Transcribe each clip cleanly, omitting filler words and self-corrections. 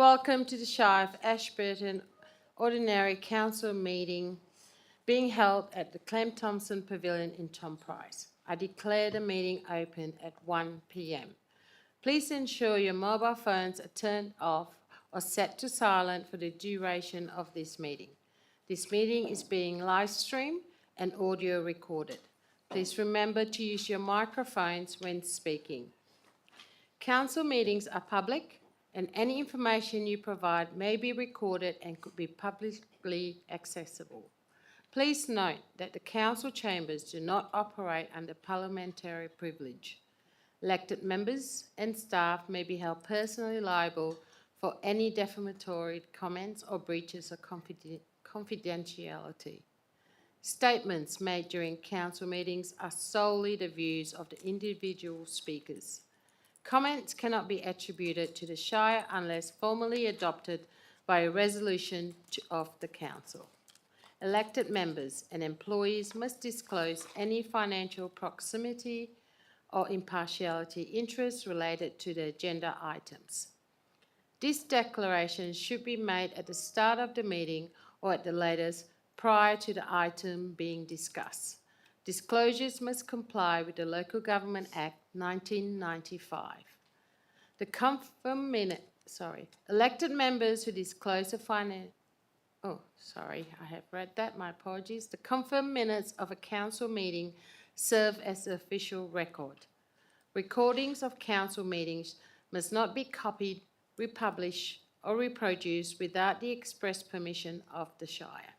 Welcome to the Shire of Ashburton Ordinary Council meeting being held at the Clem Thompson Pavilion in Tom Price. I declare the meeting open at 1 p.m. Please ensure your mobile phones are turned off or set to silent for the duration of this meeting. This meeting is being live streamed and audio recorded. Please remember to use your microphones when speaking. Council meetings are public, and any information you provide may be recorded and could be publicly accessible. Please note that the council chambers do not operate under parliamentary privilege. Elected members and staff may be held personally liable for any defamatory comments or breaches of confidentiality. Statements made during council meetings are solely the views of the individual speakers. Comments cannot be attributed to the Shire unless formally adopted by a resolution of the council. Elected members and employees must disclose any financial proximity or impartiality interests related to the agenda items. This declaration should be made at the start of the meeting or at the latest prior to the item being discussed. Disclosures must comply with the Local Government Act 1995. Elected members who disclose the my apologies. The confirmed minutes of a council meeting serve as the official record. Recordings of council meetings must not be copied, republished, or reproduced without the express permission of the Shire.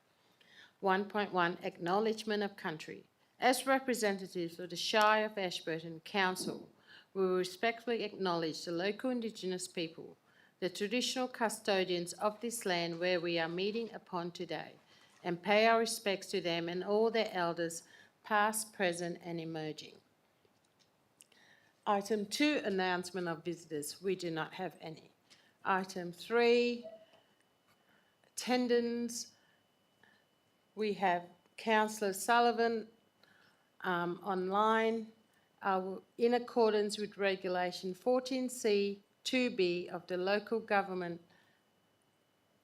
1.1 Acknowledgement of Country. As representatives of the Shire of Ashburton Council, we respectfully acknowledge the local Indigenous people, the traditional custodians of this land where we are meeting upon today, and pay our respects to them and all their elders, past, present, and emerging. Item 2, announcement of visitors. We do not have any. Item 3, attendance. We have Councillor Sullivan online. In accordance with Regulation 14C 2B of the Local Government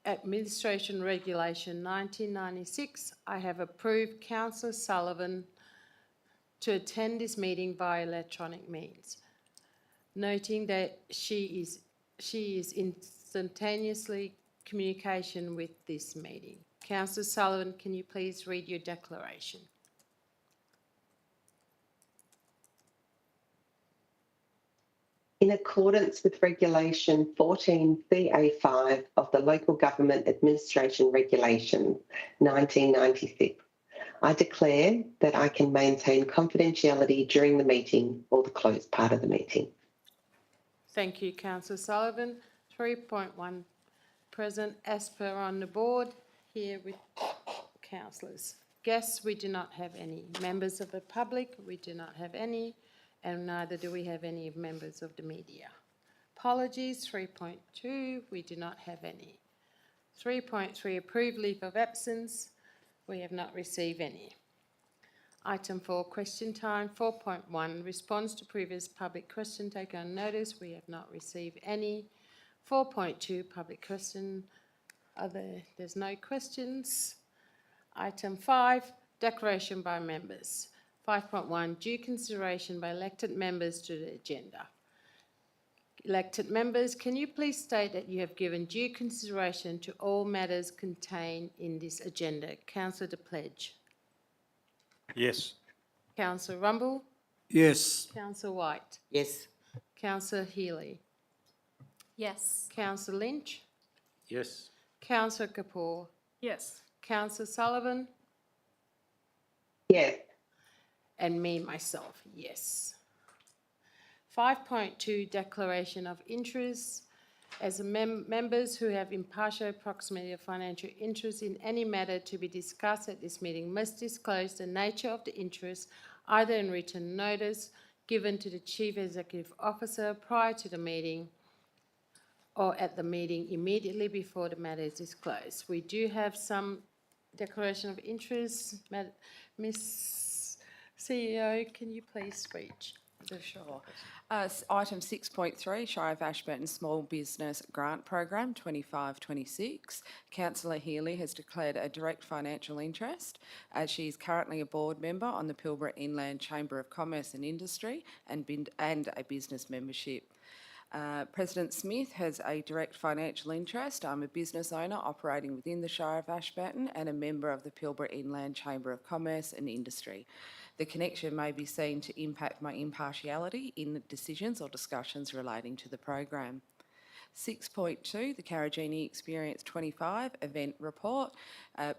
Administration Regulation 1996, I have approved Councillor Sullivan to attend this meeting via electronic means, noting that she is instantaneously communication with this meeting. Councillor Sullivan, can you please read your declaration? In accordance with Regulation 14CA5 of the Local Government Administration Regulation 1996, I declare that I can maintain confidentiality during the meeting or the closed part of the meeting. Thank you, Councillor Sullivan. 3.1 present as per on the board, here with councillors. Guests, we do not have any. Members of the public, we do not have any. And neither do we have any members of the media. Apologies, 3.2, we do not have any. 3.3, approved leave of absence, we have not received any. Item 4, question time. 4.1, response to previous public question taken on notice, we have not received any. 4.2, public question, there's no questions. Item 5, declaration by members. 5.1, due consideration by elected members to the agenda. Elected members, can you please state that you have given due consideration to all matters contained in this agenda? Councillor De Pledge. Yes. Councillor Rumble. Yes. Councillor White. Yes. Councillor Healy. Yes. Councillor Lynch. Yes. Councillor Kapoor. Yes. Councillor Sullivan. Yes. And me, myself, yes. 5.2, declaration of interest. As members who have impartial proximity of financial interest in any matter to be discussed at this meeting must disclose the nature of the interest either in written notice given to the Chief Executive Officer prior to the meeting or at the meeting immediately before the matter is disclosed. We do have some declaration of interest. Miss CEO, can you please read? Sure. Item 6.3, Shire of Ashburton Small Business Grant Program 25-26. Councillor Healy has declared a direct financial interest as she is currently a board member on the Pilbara Inland Chamber of Commerce and Industry and a business membership. President Smith has a direct financial interest. I'm a business owner operating within the Shire of Ashburton and a member of the Pilbara Inland Chamber of Commerce and Industry. The connection may be seen to impact my impartiality in the decisions or discussions relating to the program. 6.2, the Carragini Experience 25 Event Report.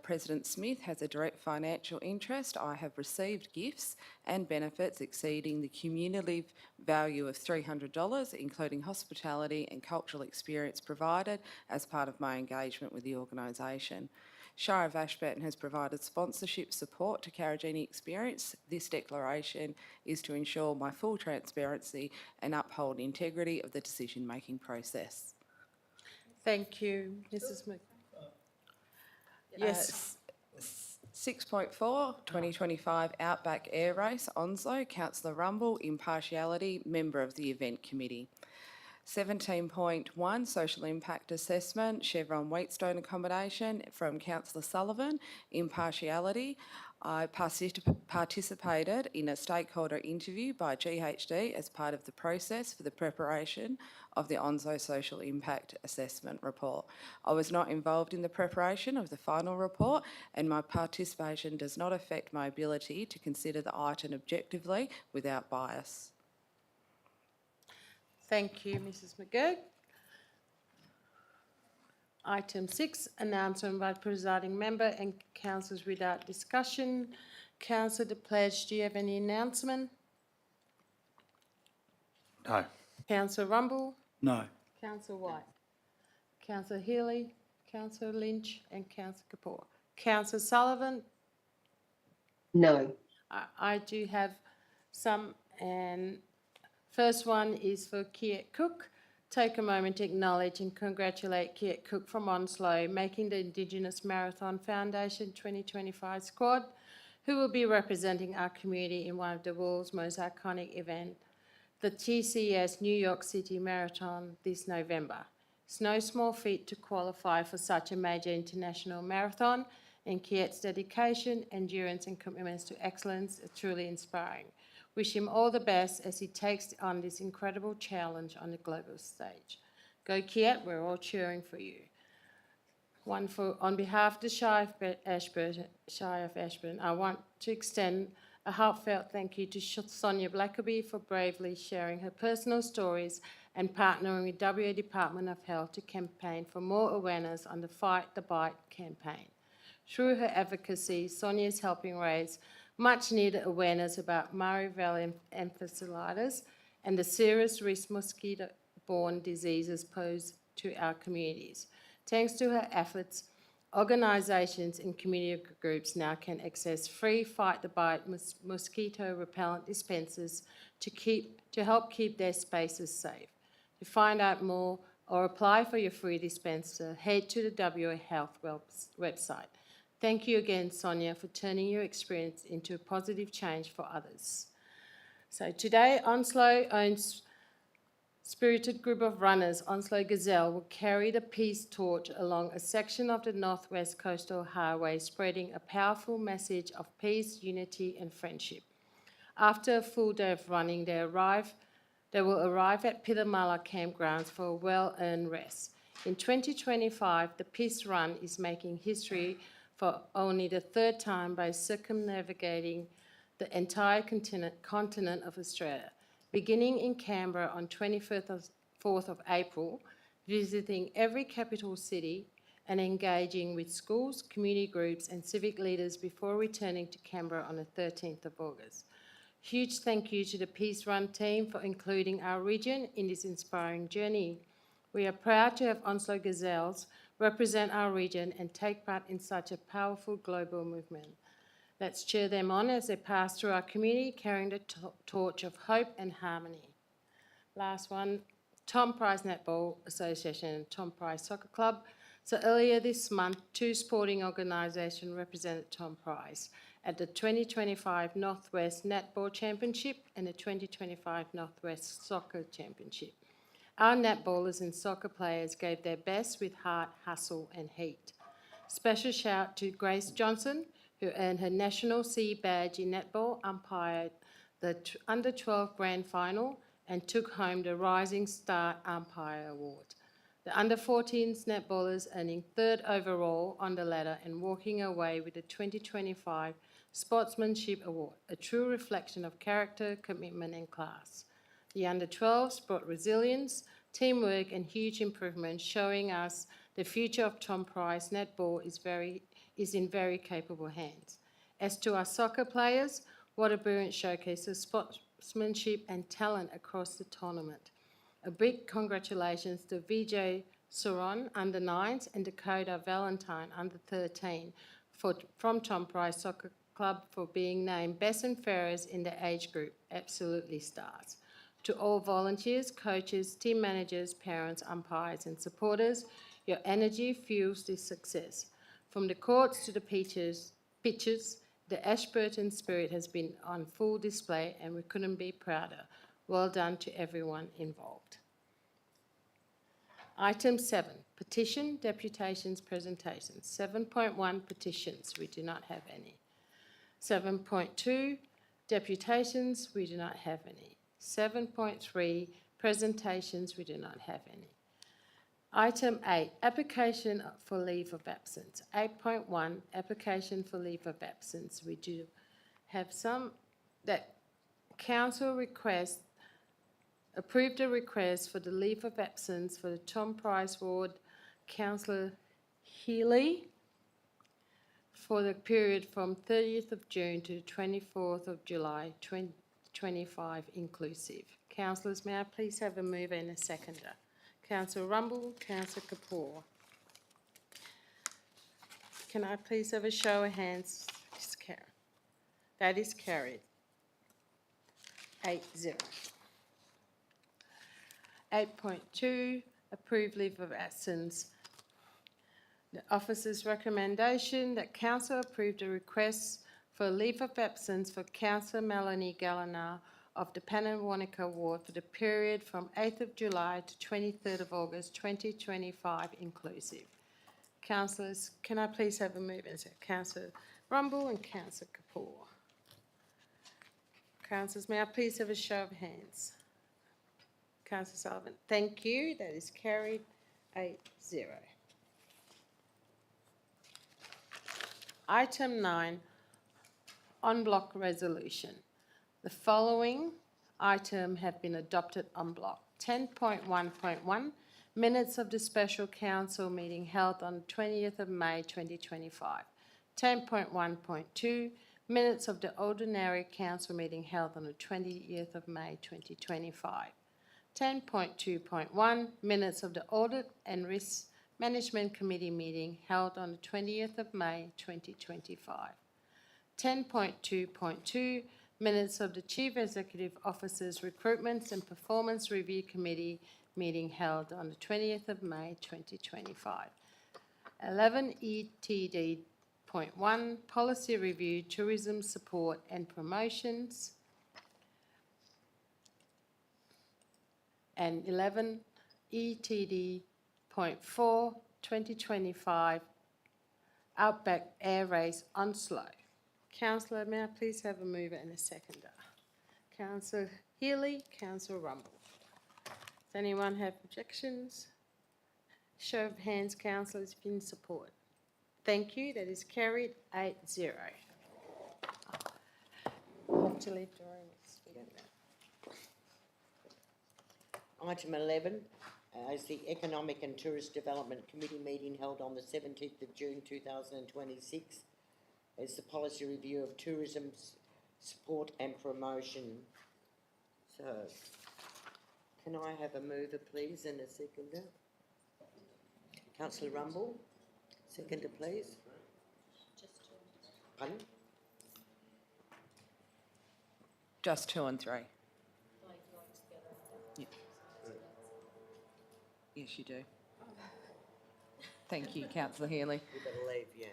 President Smith has a direct financial interest. I have received gifts and benefits exceeding the cumulative value of $300, including hospitality and cultural experience provided as part of my engagement with the organisation. Shire of Ashburton has provided sponsorship support to Carragini Experience. This declaration is to ensure my full transparency and uphold integrity of the decision-making process. Thank you, Mrs. Mc... Yes. 6.4, 2025 Outback Air Race, Onslow, Councillor Rumble, impartiality, member of the event committee. 17.1, Social Impact Assessment, Chevron Wheatstone Accommodation from Councillor Sullivan, impartiality. I participated in a stakeholder interview by GHD as part of the process for the preparation of the Onslow Social Impact Assessment report. I was not involved in the preparation of the final report, and my participation does not affect my ability to consider the item objectively without bias. Thank you, Mrs. McGurk. Item 6, announcement by presiding member and councillors without discussion. Councillor De Pledge, do you have any announcement? No. Councillor Rumble? No. Councillor White? Councillor Healy? Councillor Lynch? And Councillor Kapoor? Councillor Sullivan? No. I do have some, and first one is for Kiet Cook. Take a moment to acknowledge and congratulate Kiet Cook from Onslow, making the Indigenous Marathon Foundation 2025 squad, who will be representing our community in one of the world's most iconic events, the TCS New York City Marathon this November. It's no small feat to qualify for such a major international marathon, and Kiet's dedication, endurance and commitments to excellence are truly inspiring. Wish him all the best as he takes on this incredible challenge on the global stage. Go Kiet, we're all cheering for you. One for, on behalf of the Shire of Ashburton, I want to extend a heartfelt thank you to Sonia Blackaby for bravely sharing her personal stories and partnering with WA Department of Health to campaign for more awareness on the Fight the Bite campaign. Through her advocacy, Sonia is helping raise much needed awareness about Murray-Valley encephalitis and the serious risk mosquito-borne diseases pose to our communities. Thanks to her efforts, organisations and community groups now can access free Fight the Bite mosquito repellent dispensers to help keep their spaces safe. To find out more or apply for your free dispenser, head to the WA Health website. Thank you again, Sonia, for turning your experience into a positive change for others. So today, Onslow owns spirited group of runners, Onslow Gazelle, will carry the peace torch along a section of the Northwest Coastal Highway, spreading a powerful message of peace, unity and friendship. After a full day of running, they will arrive at Pittamala campgrounds for a well-earned rest. In 2025, the Peace Run is making history for only the third time by circumnavigating the entire continent of Australia, beginning in Canberra on 24th of April, visiting every capital city and engaging with schools, community groups and civic leaders before returning to Canberra on the 13th of August. Huge thank you to the Peace Run team for including our region in this inspiring journey. We are proud to have Onslow Gazelles represent our region and take part in such a powerful global movement. Let's cheer them on as they pass through our community, carrying the torch of hope and harmony. Last one, Tom Price Netball Association and Tom Price Soccer Club. So earlier this month, two sporting organisations represented Tom Price at the 2025 Northwest Netball Championship and the 2025 Northwest Soccer Championship. Our netballers and soccer players gave their best with heart, hustle and heat. Special shout to Grace Johnson, who earned her National C badge in netball, umpired the Under-12 Grand Final and took home the Rising Star Umpire Award. The Under-14s netballers earning 3rd overall on the ladder and walking away with the 2025 Sportsmanship Award, a true reflection of character, commitment and class. The Under-12s brought resilience, teamwork and huge improvement, showing us the future of Tom Price netball is in very capable hands. As to our soccer players, what a brilliant showcase of sportsmanship and talent across the tournament. A big congratulations to Vijay Suron, under-9s, and Dakota Valentine, under-13, from Tom Price Soccer Club for being named best and fairest in the age group. Absolutely stars. To all volunteers, coaches, team managers, parents, umpires and supporters, your energy fuels this success. From the courts to the pitches, the Ashburton spirit has been on full display and we couldn't be prouder. Well done to everyone involved. Item 7, petition, deputations, presentations. 7.1, petitions, we do not have any. 7.2, deputations, we do not have any. 7.3, presentations, we do not have any. Item 8, application for leave of absence. 8.1, application for leave of absence. We do have some that council approved a request for the leave of absence for the Tom Price Ward Councillor Healy for the period from 30th of June to 24th of July 2025 inclusive. Councillors, may I please have a mover and a seconder? Councillor Rumble, Councillor Kapoor. Can I please have a show of hands? That is carried. 8-0. 8.2, approve leave of absence. The officer's recommendation that council approved a request for leave of absence for Councillor Melanie Galliner of the Pannawonica Ward for the period from 8th of July to 23rd of August 2025 inclusive. Councillors, can I please have a move and say Councillor Rumble and Councillor Kapoor. Councillors, may I please have a show of hands? Councillor Sullivan, thank you. That is carried 8-0. Item 9, en bloc resolution. The following item have been adopted en bloc. 10.1.1, minutes of the special council meeting held on 20th of May 2025. 10.1.2, minutes of the ordinary council meeting held on the 20th of May 2025. 10.2.1, minutes of the Audit and Risk Management Committee meeting held on the 20th of May 2025. 10.2.2, minutes of the Chief Executive Officer's Recruitment and Performance Review Committee meeting held on the 20th of May 2025. 11 ETD.1, Policy Review, Tourism Support and Promotions. And 11 ETD.4, 2025, Outback Air Race Onslow. Councillor, may I please have a mover and a seconder? Councillor Healy, Councillor Rumble. Does anyone have objections? Show of hands, councillors, if in support. Thank you. That is carried 8-0. I have to leave the room. Item 11 is the Economic and Tourist Development Committee meeting held on the 17th of June 2026. It's the policy review of tourism support and promotion. So, can I have a mover, please, and a seconder? Councillor Rumble, seconder, please. Pardon? Just 2 and 3. Yeah. Yes, you do. Thank you, Councillor Healy. You better leave, yeah.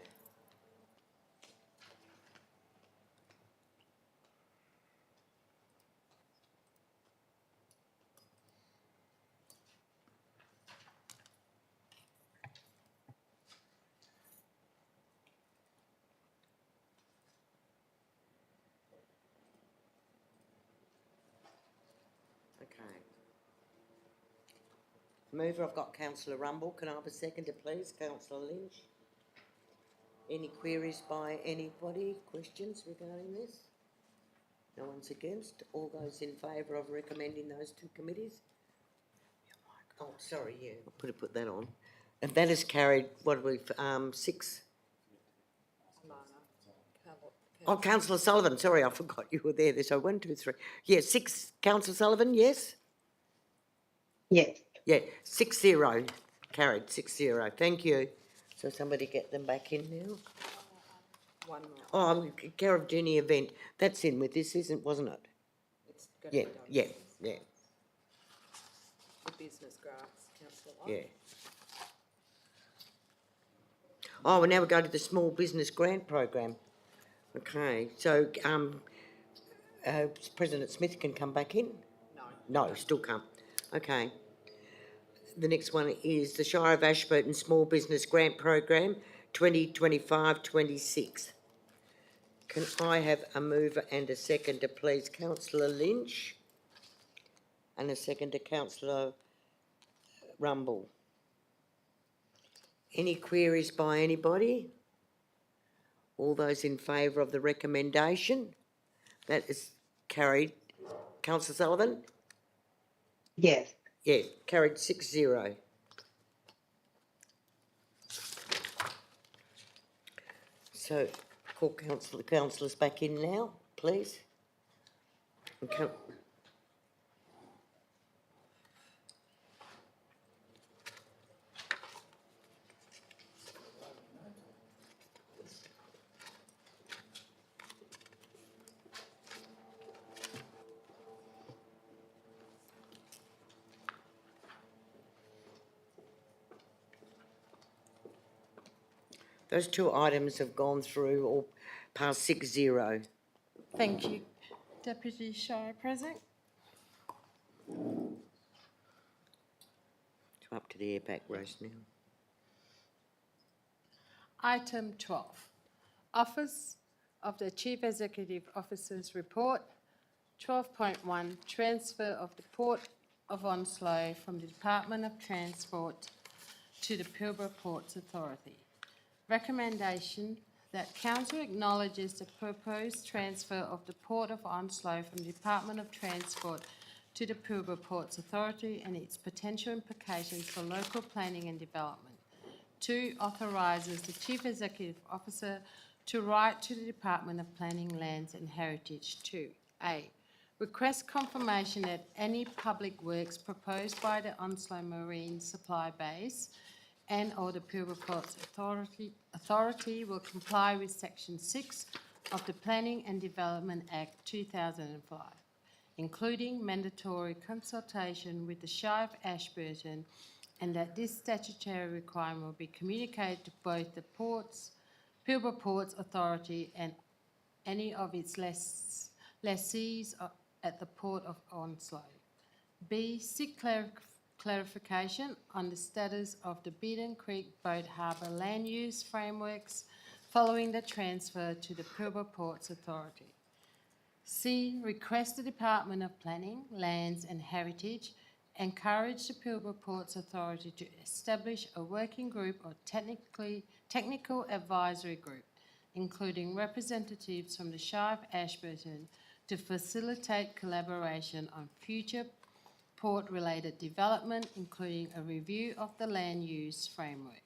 Mover, I've got councillor Rumble. Can I have a seconder, please? Councillor Lynch. Any queries by anybody? Questions regarding this? No one's against. All those in favour of recommending those two committees? Oh, sorry, yeah, I put that on. And that is carried, what have we, 6? Oh, councillor Sullivan, sorry, I forgot you were there. So 1, 2, 3. Yeah, 6, councillor Sullivan, yes? Yes. Yeah, 6-0, carried, 6-0. Thank you. So somebody get them back in now? One more. Oh, care of Jenny event, that's in with this, wasn't it? It's going to Yeah, be done. yeah, yeah, The business grants, councillor White. yeah. Oh, and now we go to the small business grant program. Okay, so, President Smith can come back in? No, still can't. Okay. The next one is the Shire of Ashburton Small Business Grant Program 2025-26. Can I have a mover and a seconder, please? Councillor Lynch and a seconder, Councillor Rumble. Any queries by anybody? All those in favour of the recommendation? That is carried. Councillor Sullivan? Yes. Yeah, carried 6-0. So, call councillors back in now, please. Okay. Those two items have gone through or past 6-0. Thank you, Deputy Shire President. So up to the airback race now. Item 12, Office of the Chief Executive Officer's Report. 12.1, Transfer of the Port of Onslow from the Department of Transport to the Pilbara Ports Authority. Recommendation that Council acknowledges the proposed transfer of the Port of Onslow from the Department of Transport to the Pilbara Ports Authority and its potential implications for local planning and development. 2, authorises the Chief Executive Officer to write to the Department of Planning, Lands and Heritage to A. Request confirmation that any public works proposed by the Onslow Marine Supply Base and or the Pilbara Ports Authority will comply with Section 6 of the Planning and Development Act 2005, including mandatory consultation with the Shire of Ashburton, and that this statutory requirement will be communicated to both the Pilbara Ports Authority and any of its lessees at the Port of Onslow. B, seek clarification on the status of the Beaton Creek Boat Harbour land use frameworks following the transfer to the Pilbara Ports Authority. C, request the Department of Planning, Lands and Heritage encourage the Pilbara Ports Authority to establish a working group or technical advisory group, including representatives from the Shire of Ashburton, to facilitate collaboration on future port-related development, including a review of the land use framework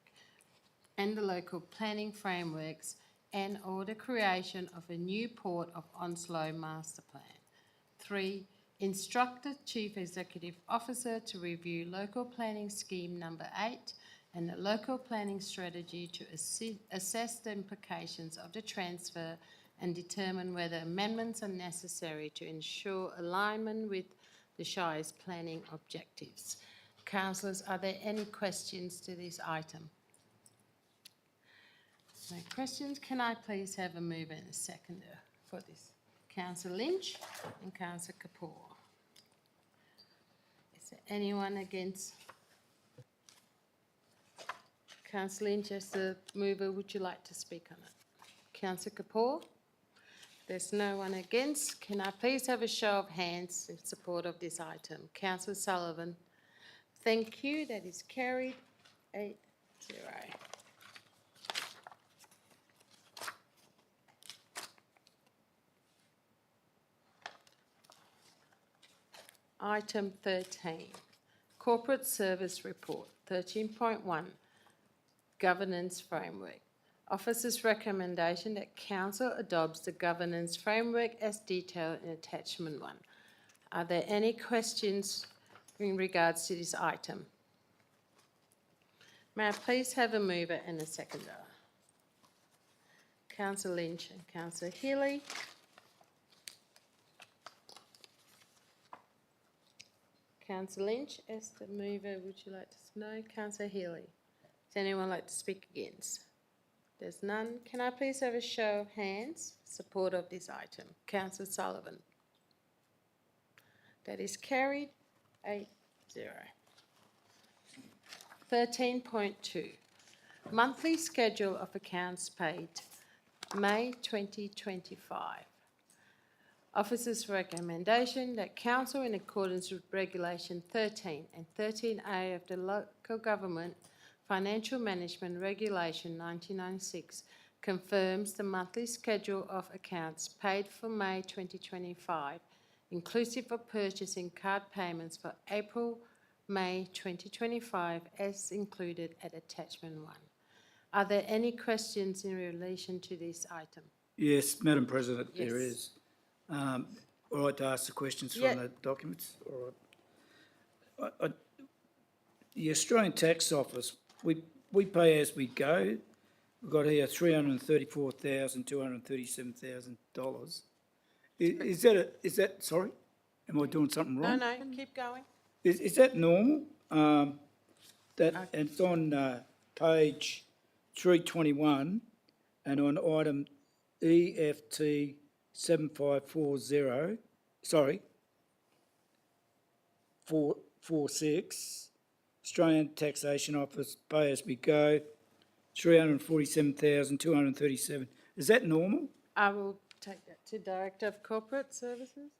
and the local planning frameworks, and or the creation of a new Port of Onslow master plan. 3, instruct the Chief Executive Officer to review local planning scheme number 8 and the local planning strategy to assess the implications of the transfer and determine whether amendments are necessary to ensure alignment with the Shire's planning objectives. Councillors, are there any questions to this item? No questions. Can I please have a mover and a seconder for this? Councillor Lynch and Councillor Kapoor. Is there anyone against? Councillor Lynch, as the mover, would you like to speak on it? Councillor Kapoor? There's no one against. Can I please have a show of hands in support of this item? Councillor Sullivan. Thank you, that is carried, 8-0. Item 13, Corporate Service Report, 13.1, Governance Framework. Officer's recommendation that Council adopts the governance framework as detailed in Attachment 1. Are there any questions in regards to this item? May I please have a mover and a seconder? Councillor Lynch and Councillor Healy. Councillor Lynch, as the mover, would you like to know? Councillor Healy. Does anyone like to speak against? There's none. Can I please have a show of hands support of this item? Councillor Sullivan. That is carried, 8-0. 13.2, Monthly Schedule of Accounts Paid, May 2025. Officer's recommendation that Council, in accordance with Regulation 13 and 13A of the Local Government Financial Management Regulation 1996, confirms the monthly schedule of accounts paid for May 2025, inclusive of purchasing card payments for April, May 2025, as included at Attachment 1. Are there any questions in relation to this item? Yes, Madam President, there Yes. is. All right to ask the questions Yeah. from the documents? All right. The Australian Tax Office, we pay as we go. We've got here $334,237,000. Is that, sorry? Am I doing something wrong? No, keep going. Is that normal? That it's on page 321 and on item EFT 7540, sorry, 446, Australian Taxation Office, pay as we go, 347,237. Is that normal? I will take that to Director of Corporate Services.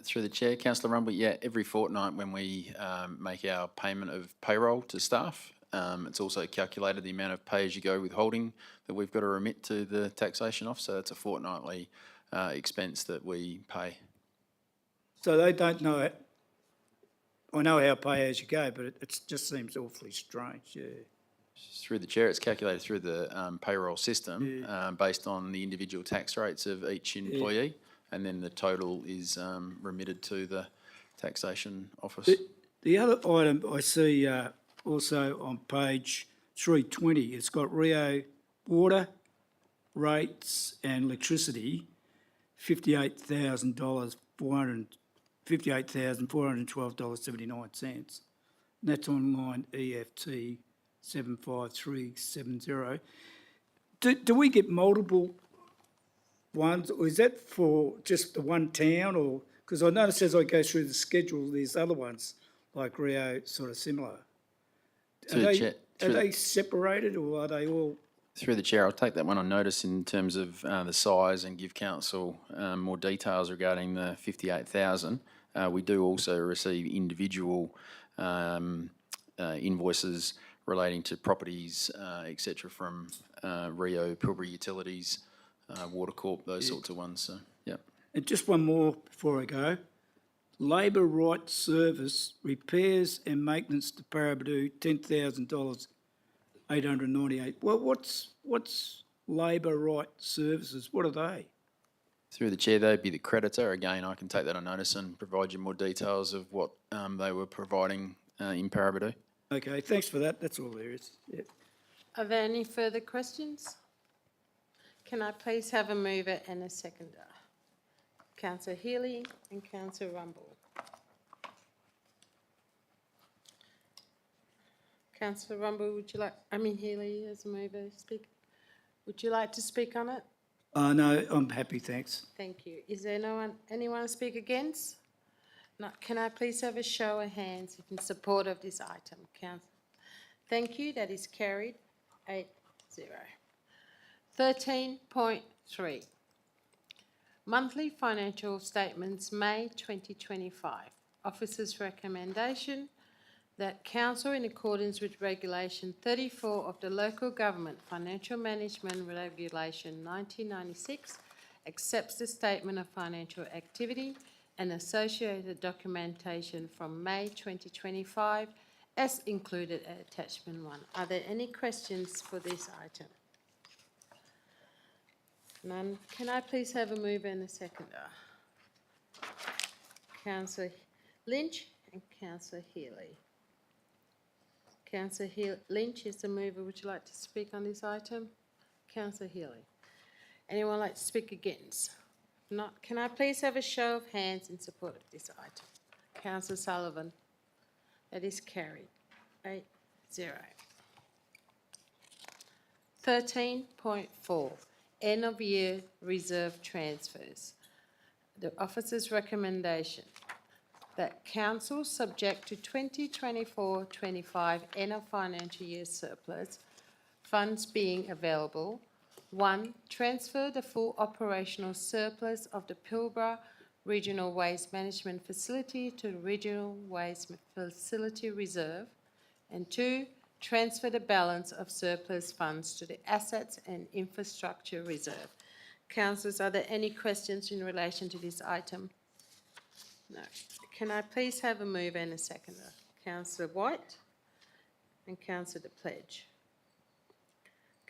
Through the chair, Councillor Rumble, yeah, every fortnight when we make our payment of payroll to staff, it's also calculated the amount of pay-as-you-go withholding that we've got to remit to the taxation office, so it's a fortnightly expense that we pay. So they don't know it. I know how pay as you go, but it just seems awfully strange, yeah. Through the chair, it's calculated through the payroll system based on the individual tax rates of each employee, and then the total is remitted to the taxation office. The other item I see also on page 320, it's got Rio water rates and electricity, $58,000, $58,412.79. And that's on line EFT 75370. Do we get multiple ones, or is that for just the one town, or because I notice as I go through the schedule, there's other ones like Rio, sort of similar. Are they separated, or are they all? Through the chair, I'll take that one on notice in terms of the size and give council more details regarding the 58,000. We do also receive individual invoices relating to properties, etc., from Rio, Pilbara Utilities, Water Corp, those sorts of ones. So, yeah. And just one more before I go. Labour Rights Service, repairs and maintenance to Parabadoo, $10,000, $898. Well, what's Labour Rights Services? What are they? Through the chair, they'd be the creditor. Again, I can take that on notice and provide you more details of what they were providing in Parabadoo. Okay, thanks for that. That's all there is. Yeah. Are there any further questions? Can I please have a mover and a seconder? Councillor Healy and Councillor Rumble. Councillor Rumble, Healy as a mover, speak. Would you like to speak on it? No, I'm happy, thanks. Thank you. Is there anyone to speak against? No. Can I please have a show of hands in support of this item? Councillor. Thank you. That is carried, 8-0. 13.3. Monthly Financial Statements, May 2025. Officer's recommendation that council, in accordance with Regulation 34 of the Local Government Financial Management Regulation 1996, accepts the statement of financial activity and associated documentation from May 2025 as included at attachment 1. Are there any questions for this item? None. Can I please have a mover and a seconder? Councillor Lynch and Councillor Healy. Councillor Lynch is the mover. Would you like to speak on this item? Councillor Healy. Anyone like to speak against? If not, can I please have a show of hands in support of this item? Councillor Sullivan. That is carried. 8-0. 13.4. End of year reserve transfers. The officer's recommendation that council, subject to 2024-25 end of financial year surplus funds being available, 1. Transfer the full operational surplus of the Pilbara Regional Waste Management Facility to the Regional Waste Facility Reserve, and 2. Transfer the balance of surplus funds to the Assets and Infrastructure Reserve. Councillors, are there any questions in relation to this item? No. Can I please have a mover and a seconder? Councillor White and Councillor Pledge.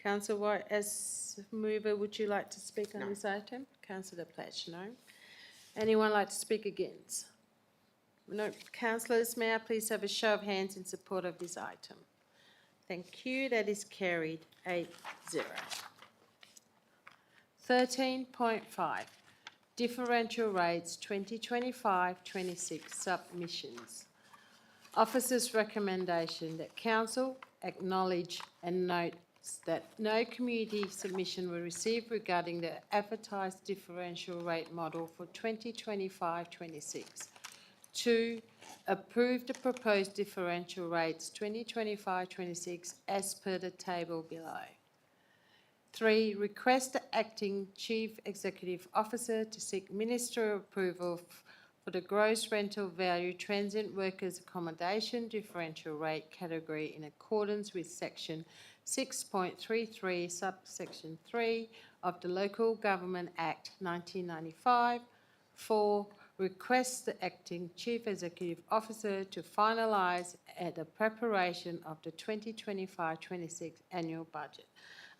Councillor White, as mover, would you like to speak on this item? Councillor Pledge, no. Anyone like to speak against? No. Councillors, may I please have a show of hands in support of this item? Thank you. That is carried 8-0. 13.5. Differential rates 2025-26 submissions. Officer's recommendation that council acknowledge and note that no community submission were received regarding the advertised differential rate model for 2025-26. 2. Approve the proposed differential rates 2025-26 as per the table below. 3. Request the Acting Chief Executive Officer to seek ministerial approval for the gross rental value transient workers accommodation differential rate category in accordance with Section 6.33 subsection 3 of the Local Government Act 1995. 4. Request the Acting Chief Executive Officer to finalise the preparation of the 2025-26 annual budget.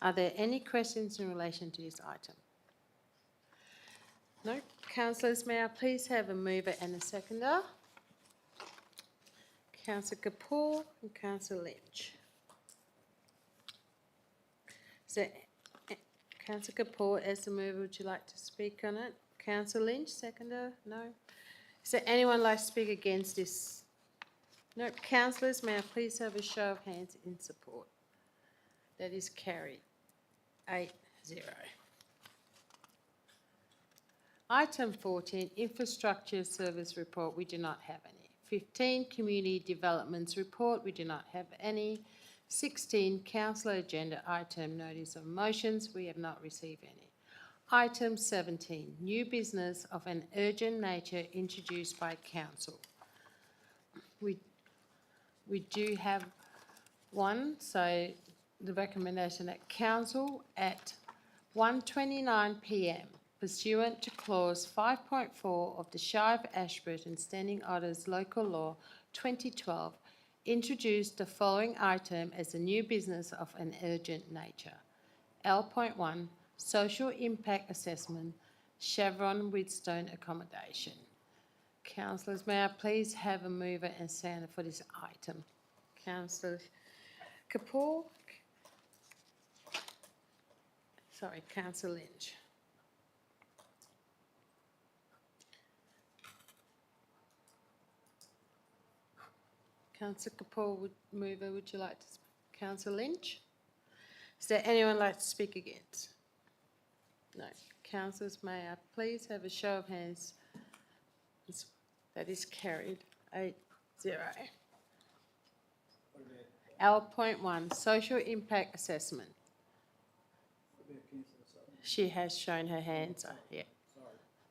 Are there any questions in relation to this item? No. Councillors, may I please have a mover and a seconder? Councillor Kapoor and Councillor Lynch. So, Councillor Kapoor, as the mover, would you like to speak on it? Councillor Lynch, seconder? No. Is there anyone like to speak against this? No. Councillors, may I please have a show of hands in support? That is carried. 8-0. Item 14, Infrastructure Service Report, we do not have any. 15, Community Developments Report, we do not have any. 16, Councillor Agenda Item, Notice of Motions, we have not received any. Item 17, New Business of an Urgent Nature introduced by Council. We do have one, so the recommendation that Council at 1:29 p.m. pursuant to clause 5.4 of the Shire of Ashburton Standing Orders Local Law 2012 introduced the following item as a new business of an urgent nature. L.1 Social Impact Assessment Chevron Wheatstone Accommodation. Councillors, may I please have a mover and seconder for this item? Councillor Kapoor. Sorry, Councillor Lynch. Councillor Kapoor, mover, would you like to speak? Councillor Lynch? Is there anyone like to speak against? No. Councillors, may I please have a show of hands? That is carried. 8-0. L.1 Social Impact Assessment. She has shown her hands. Yeah.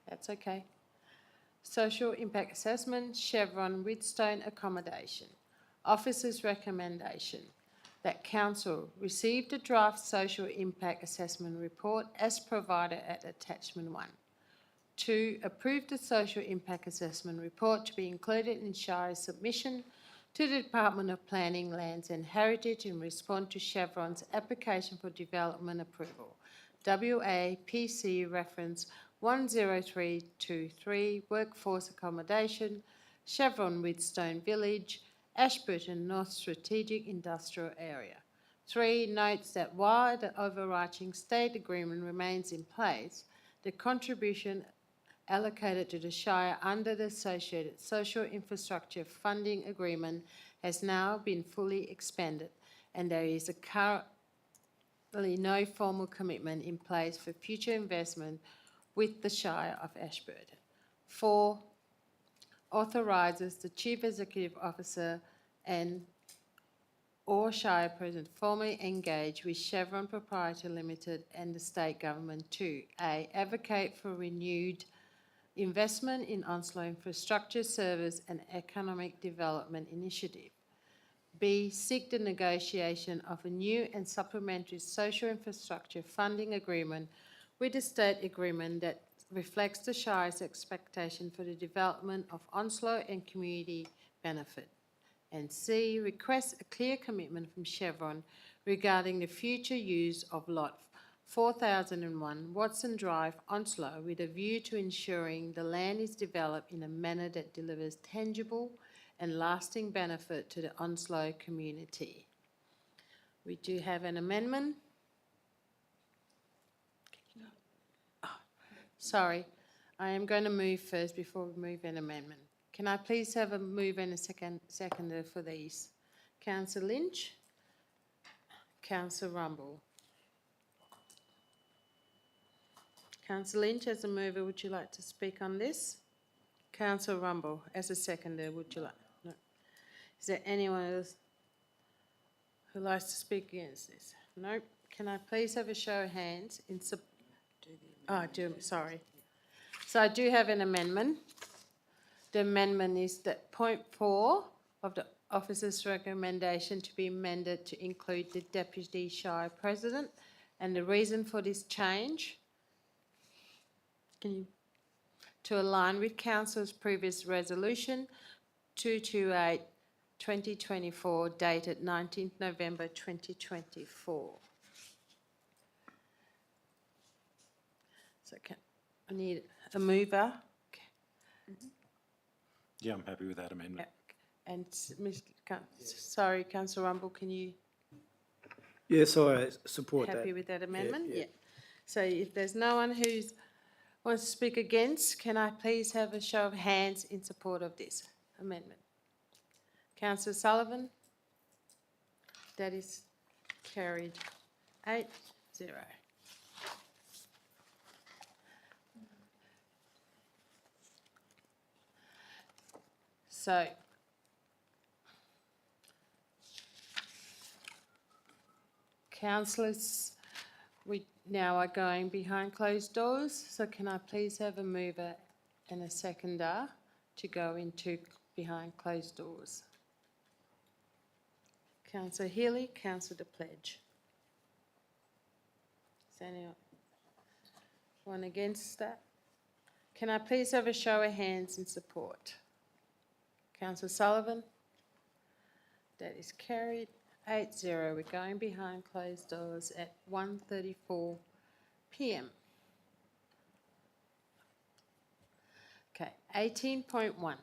That's okay. Social Impact Assessment, Chevron Wheatstone Accommodation. Officer's recommendation that Council receive the draft social impact assessment report as provided at attachment 1. 2. Approve the social impact assessment report to be included in Shire's submission to the Department of Planning, Lands and Heritage in response to Chevron's application for development approval. WAPC reference 10323 Workforce Accommodation, Chevron Wheatstone Village, Ashburton North Strategic Industrial Area. 3. Notes that while the overarching state agreement remains in place, the contribution allocated to the Shire under the Associated Social Infrastructure Funding Agreement has now been fully expended, and there is currently no formal commitment in place for future investment with the Shire of Ashburton. 4. Authorises the Chief Executive Officer and or Shire President formally engage with Chevron Proprietary Limited and the state government to A. Advocate for renewed investment in Onslow infrastructure service and economic development initiative. B. Seek the negotiation of a new and supplementary social infrastructure funding agreement with the state agreement that reflects the Shire's expectation for the development of Onslow and community benefit. And C. Request a clear commitment from Chevron regarding the future use of Lot 4001 Watson Drive, Onslow, with a view to ensuring the land is developed in a manner that delivers tangible and lasting benefit to the Onslow community. We do have an amendment. Sorry, I am going to move first before we move an amendment. Can I please have a move and a seconder for these? Councillor Lynch, Councillor Rumble. Councillor Lynch, as a mover, would you like to speak on this? Councillor Rumble, as a seconder, would you like? No. Is there anyone else who likes to speak against this? No. Can I please have a show of hands in support? Sorry. So I do have an amendment. The amendment is that point 4 of the officer's recommendation to be amended to include the Deputy Shire President, and the reason for this change to align with Council's previous resolution 228/2024 dated 19th November 2024. So I need a mover. Yeah, I'm happy with that amendment. And sorry, Councillor Rumble, can you Yes, I support that. happy with that amendment? yeah. So if there's no one who wants to speak against, can I please have a show of hands in support of this amendment? Councillor Sullivan? That is carried 8-0. So, councillors, we now are going behind closed doors, so can I please have a mover and a seconder to go into behind closed doors? Councillor Healy, Councillor De Pledge. Is anyone against that? Can I please have a show of hands in support? Councillor Sullivan? That is carried 8-0. We're going behind closed doors at 1:34 p.m. Okay, 18.1.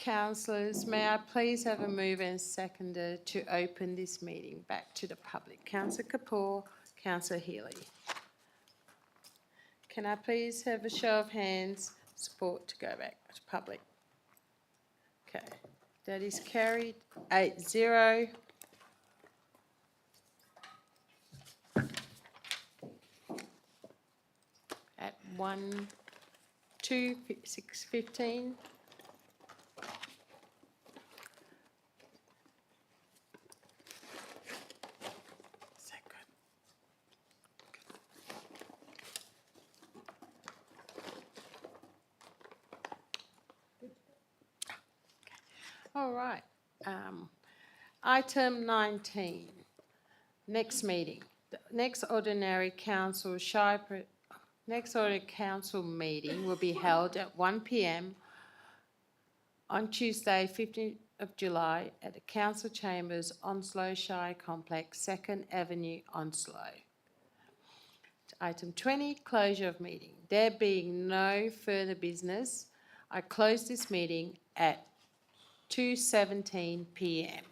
councillors, may I please have a mover and seconder to open this meeting back to the public? Councillor Kapoor, Councillor Healy. Can I please have a show of hands, support to go back to public? Okay, that is carried 8-0. At 1:06:15. Is that good? All right. Item 19, next meeting. The next ordinary council next ordinary council meeting will be held at 1 p.m. on Tuesday, 15th of July at the Council Chambers, Onslow Shire Complex, 2nd Avenue, Onslow. Item 20, closure of meeting. There being no further business, I close this meeting at 2:17 p.m.